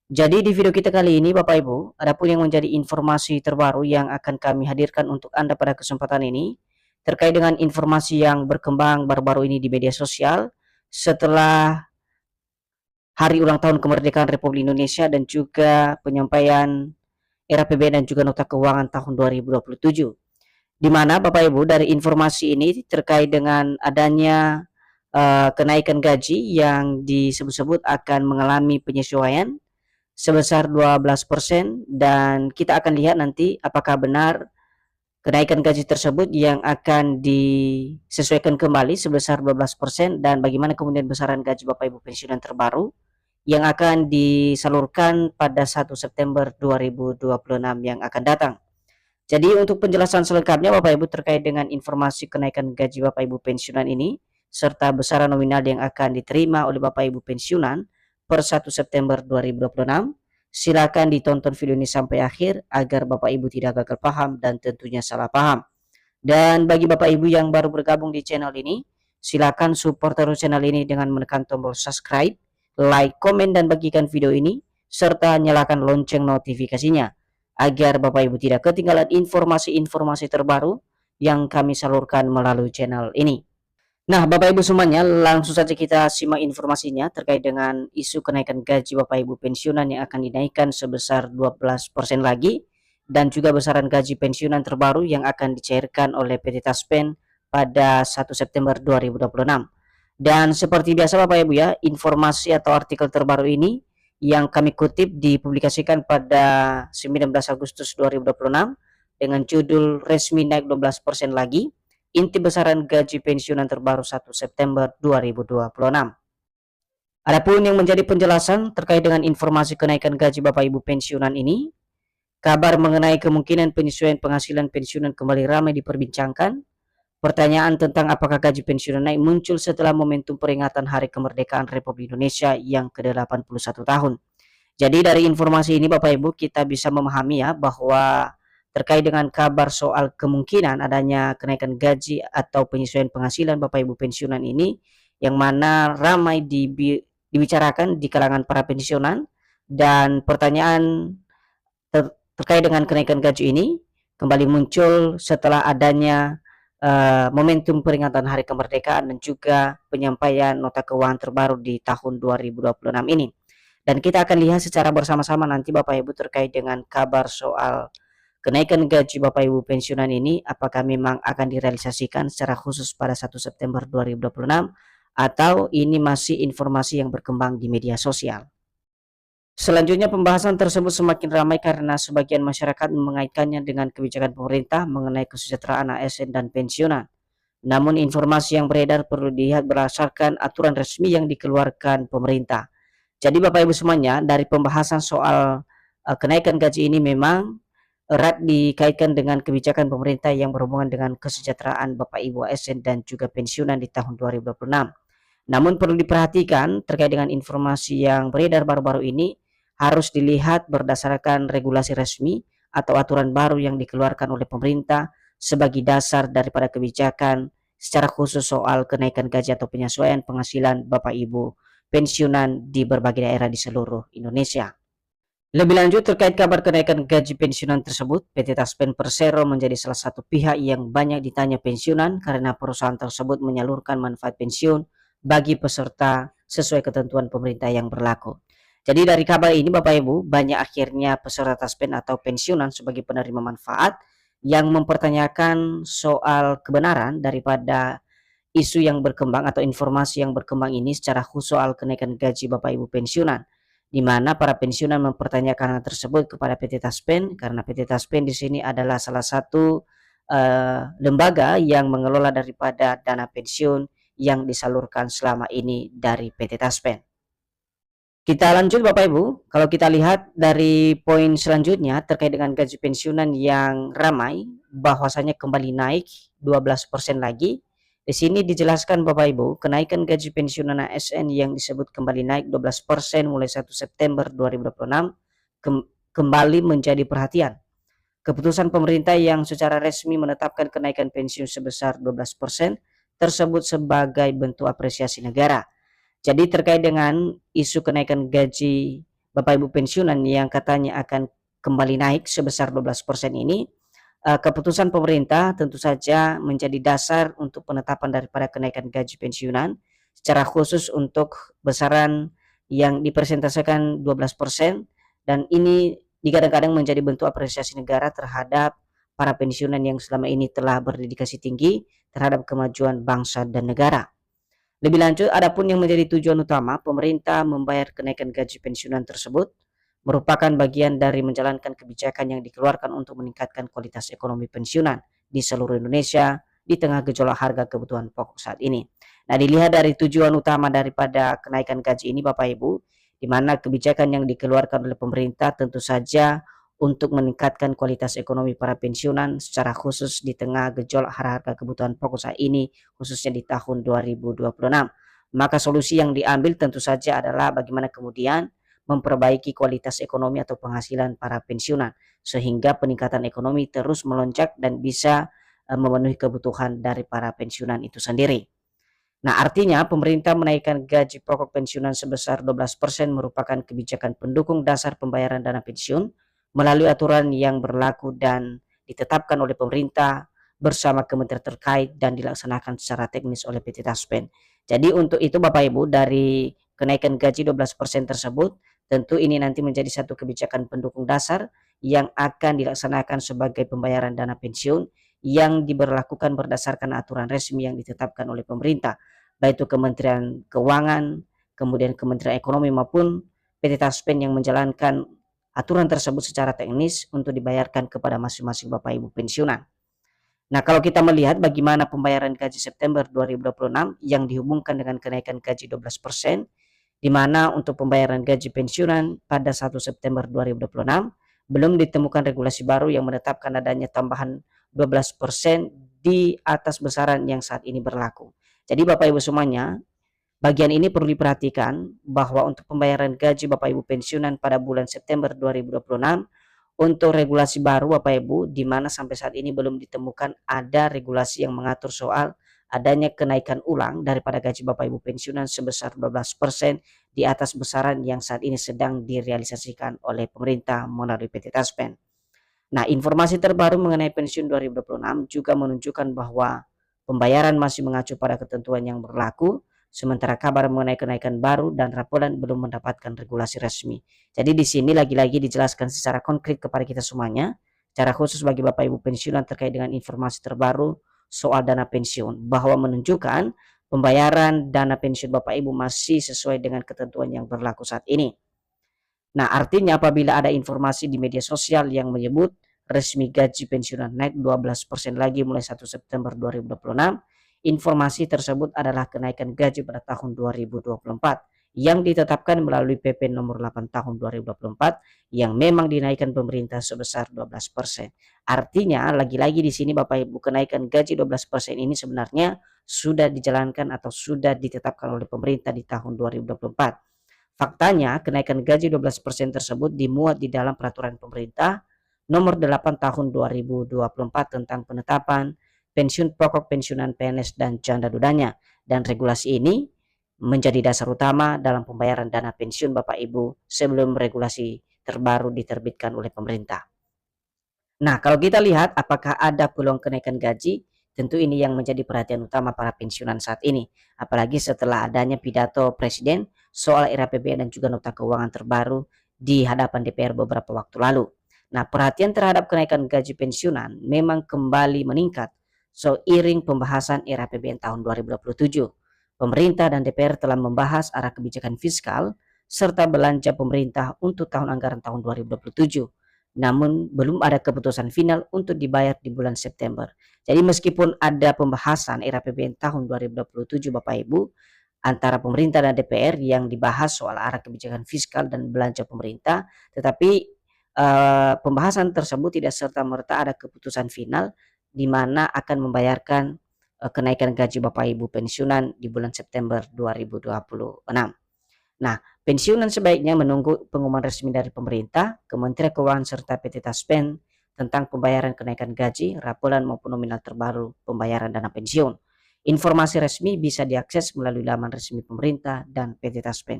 Jadi di video kita kali ini Bapak Ibu, adapun yang menjadi informasi terbaru yang akan kami hadirkan untuk Anda pada kesempatan ini terkait dengan informasi yang berkembang baru-baru ini di media sosial setelah hari ulang tahun kemerdekaan Republik Indonesia dan juga penyampaian RAPBN dan juga nota keuangan tahun 2027. Di mana Bapak Ibu dari informasi ini terkait dengan adanya kenaikan gaji yang disebut-sebut akan mengalami penyesuaian sebesar 12% dan kita akan lihat nanti apakah benar kenaikan gaji tersebut yang akan disesuaikan kembali sebesar 12% dan bagaimana kemudian besaran gaji Bapak Ibu pensiunan terbaru yang akan disalurkan pada 1 September 2026 yang akan datang. Jadi untuk penjelasan selengkapnya Bapak Ibu terkait dengan informasi kenaikan gaji Bapak Ibu pensiunan ini serta besaran nominal yang akan diterima oleh Bapak Ibu pensiunan per 1 September 2026, silakan ditonton video ini sampai akhir agar Bapak Ibu tidak gagal paham dan tentunya salah paham. Dan bagi Bapak Ibu yang baru bergabung di channel ini, silakan support terus channel ini dengan menekan tombol subscribe, like, komen, dan bagikan video ini, serta nyalakan lonceng notifikasinya, agar Bapak Ibu tidak ketinggalan informasi-informasi terbaru yang kami salurkan melalui channel ini. Nah, Bapak Ibu semuanya, langsung saja kita simak informasinya terkait dengan isu kenaikan gaji Bapak Ibu pensiunan yang akan dinaikkan sebesar 12% lagi dan juga besaran gaji pensiunan terbaru yang akan dicairkan oleh PT Taspen pada 1 September 2026. Dan seperti biasa Bapak Ibu ya, informasi atau artikel terbaru ini yang kami kutip dipublikasikan pada 19 Agustus 2026 dengan judul resmi naik 12% lagi. Inti besaran gaji pensiunan terbaru 1 September 2026. Adapun yang menjadi penjelasan terkait dengan informasi kenaikan gaji Bapak Ibu pensiunan ini, kabar mengenai kemungkinan penyesuaian penghasilan pensiunan kembali ramai diperbincangkan. Pertanyaan tentang apakah gaji pensiunan naik muncul setelah momentum peringatan Hari Kemerdekaan Republik Indonesia yang ke-81 tahun. Jadi dari informasi ini Bapak Ibu kita bisa memahami ya bahwa terkait dengan kabar soal kemungkinan adanya kenaikan gaji atau penyesuaian penghasilan Bapak Ibu pensiunan ini yang mana ramai dibicarakan di kalangan para pensiunan, dan pertanyaan terkait dengan kenaikan gaji ini kembali muncul setelah adanya momentum peringatan Hari Kemerdekaan dan juga penyampaian nota keuangan terbaru di tahun 2026 ini. Dan kita akan lihat secara bersama-sama nanti Bapak Ibu terkait dengan kabar soal kenaikan gaji Bapak Ibu pensiunan ini apakah memang akan direalisasikan secara khusus pada 1 September 2026 atau ini masih informasi yang berkembang di media sosial. Selanjutnya pembahasan tersebut semakin ramai karena sebagian masyarakat mengaitkannya dengan kebijakan pemerintah mengenai kesejahteraan ASN dan pensiunan. Namun informasi yang beredar perlu dilihat berdasarkan aturan resmi yang dikeluarkan pemerintah. Jadi Bapak Ibu semuanya, dari pembahasan soal kenaikan gaji ini memang erat dikaitkan dengan kebijakan pemerintah yang berhubungan dengan kesejahteraan Bapak Ibu ASN dan juga pensiunan di tahun 2026. Namun perlu diperhatikan terkait dengan informasi yang beredar baru-baru ini harus dilihat berdasarkan regulasi resmi atau aturan baru yang dikeluarkan oleh pemerintah sebagai dasar daripada kebijakan secara khusus soal kenaikan gaji atau penyesuaian penghasilan Bapak Ibu pensiunan di berbagai daerah di seluruh Indonesia. Lebih lanjut terkait kabar kenaikan gaji pensiunan tersebut, PT Taspen Persero menjadi salah satu pihak yang banyak ditanya pensiunan karena perusahaan tersebut menyalurkan manfaat pensiun bagi peserta sesuai ketentuan pemerintah yang berlaku. Jadi dari kabar ini Bapak Ibu, banyak akhirnya peserta Taspen atau pensiunan sebagai penerima manfaat yang mempertanyakan soal kebenaran daripada isu yang berkembang atau informasi yang berkembang ini secara khusus soal kenaikan gaji Bapak Ibu pensiunan, di mana para pensiunan mempertanyakan hal tersebut kepada PT Taspen karena PT Taspen di sini adalah salah satu lembaga yang mengelola daripada dana pensiun yang disalurkan selama ini dari PT Taspen. Kita lanjut Bapak Ibu, kalau kita lihat dari poin selanjutnya terkait dengan gaji pensiunan yang ramai bahwasanya kembali naik 12% lagi. Di sini dijelaskan Bapak Ibu, kenaikan gaji pensiunan ASN yang disebut kembali naik 12% mulai 1 September 2026 kembali menjadi perhatian. Keputusan pemerintah yang secara resmi menetapkan kenaikan pensiun sebesar 12% tersebut sebagai bentuk apresiasi negara. Jadi terkait dengan isu kenaikan gaji Bapak Ibu pensiunan yang katanya akan kembali naik sebesar 12% ini, keputusan pemerintah tentu saja menjadi dasar untuk penetapan daripada kenaikan gaji pensiunan, secara khusus untuk besaran yang dipresentasikan 12%, dan ini digadang-gadang menjadi bentuk apresiasi negara terhadap para pensiunan yang selama ini telah berdedikasi tinggi terhadap kemajuan bangsa dan negara. Lebih lanjut, adapun yang menjadi tujuan utama pemerintah membayar kenaikan gaji pensiunan tersebut merupakan bagian dari menjalankan kebijakan yang dikeluarkan untuk meningkatkan kualitas ekonomi pensiunan di seluruh Indonesia di tengah gejolak harga kebutuhan pokok saat ini. Nah, dilihat dari tujuan utama daripada kenaikan gaji ini Bapak Ibu, di mana kebijakan yang dikeluarkan oleh pemerintah tentu saja untuk meningkatkan kualitas ekonomi para pensiunan secara khusus di tengah gejolak harga kebutuhan pokok saat ini, khususnya di tahun 2026. Maka solusi yang diambil tentu saja adalah bagaimana kemudian memperbaiki kualitas ekonomi atau penghasilan para pensiunan sehingga peningkatan ekonomi terus melonjak dan bisa memenuhi kebutuhan dari para pensiunan itu sendiri. Nah, artinya pemerintah menaikkan gaji pokok pensiunan sebesar 12% merupakan kebijakan pendukung dasar pembayaran dana pensiun melalui aturan yang berlaku dan ditetapkan oleh pemerintah bersama kementerian terkait dan dilaksanakan secara teknis oleh PT Taspen. Jadi untuk itu Bapak Ibu, dari kenaikan gaji 12% tersebut, tentu ini nanti menjadi satu kebijakan pendukung dasar yang akan dilaksanakan sebagai pembayaran dana pensiun yang diberlakukan berdasarkan aturan resmi yang ditetapkan oleh pemerintah, baik itu Kementerian Keuangan, kemudian Kementerian Ekonomi maupun PT Taspen yang menjalankan aturan tersebut secara teknis untuk dibayarkan kepada masing-masing Bapak Ibu pensiunan. Nah, kalau kita melihat bagaimana pembayaran gaji September 2026 yang dihubungkan dengan kenaikan gaji 12%, di mana untuk pembayaran gaji pensiunan pada 1 September 2026 belum ditemukan regulasi baru yang menetapkan adanya tambahan 12% di atas besaran yang saat ini berlaku. Jadi Bapak Ibu semuanya, bagian ini perlu diperhatikan bahwa untuk pembayaran gaji Bapak Ibu pensiunan pada bulan September 2026 untuk regulasi baru Bapak Ibu, di mana sampai saat ini belum ditemukan ada regulasi yang mengatur soal adanya kenaikan ulang daripada gaji Bapak Ibu pensiunan sebesar 12% di atas besaran yang saat ini sedang direalisasikan oleh pemerintah melalui PT Taspen. Nah, informasi terbaru mengenai pensiun 2026 juga menunjukkan bahwa pembayaran masih mengacu pada ketentuan yang berlaku, sementara kabar mengenai kenaikan baru dan raporan belum mendapatkan regulasi resmi. Jadi di sini lagi-lagi dijelaskan secara konkret kepada kita semuanya, secara khusus bagi Bapak Ibu pensiunan terkait dengan informasi terbaru soal dana pensiun, bahwa menunjukkan pembayaran dana pensiun Bapak Ibu masih sesuai dengan ketentuan yang berlaku saat ini. Nah, artinya apabila ada informasi di media sosial yang menyebut resmi gaji pensiunan naik 12% lagi mulai 1 September 2026, informasi tersebut adalah kenaikan gaji pada tahun 2024 yang ditetapkan melalui PP nomor 8 tahun 2024 yang memang dinaikkan pemerintah sebesar 12%. Artinya lagi-lagi di sini Bapak Ibu, kenaikan gaji 12% ini sebenarnya sudah dijalankan atau sudah ditetapkan oleh pemerintah di tahun 2024. Faktanya, kenaikan gaji 12% tersebut dimuat di dalam peraturan pemerintah nomor 8 tahun 2024 tentang penetapan pensiun pokok pensiunan PNS dan janda dudanya, dan regulasi ini menjadi dasar utama dalam pembayaran dana pensiun Bapak Ibu sebelum regulasi terbaru diterbitkan oleh pemerintah. Nah, kalau kita lihat apakah ada peluang kenaikan gaji, tentu ini yang menjadi perhatian utama para pensiunan saat ini. Apalagi setelah adanya pidato Presiden soal era APBN dan juga nota keuangan terbaru di hadapan DPR beberapa waktu lalu. Nah, perhatian terhadap kenaikan gaji pensiunan memang kembali meningkat seiring pembahasan era APBN tahun 2027. Pemerintah dan DPR telah membahas arah kebijakan fiskal serta belanja pemerintah untuk tahun anggaran tahun 2027. Namun belum ada keputusan final untuk dibayar di bulan September. Jadi meskipun ada pembahasan era APBN tahun 2027 Bapak Ibu antara pemerintah dan DPR yang dibahas soal arah kebijakan fiskal dan belanja pemerintah, tetapi pembahasan tersebut tidak serta-merta ada keputusan final di mana akan membayarkan kenaikan gaji Bapak Ibu pensiunan di bulan September 2026. Nah, pensiunan sebaiknya menunggu pengumuman resmi dari pemerintah, Kementerian Keuangan serta PT Taspen tentang pembayaran kenaikan gaji, raporan maupun nominal terbaru pembayaran dana pensiun. Informasi resmi bisa diakses melalui laman resmi pemerintah dan PT Taspen.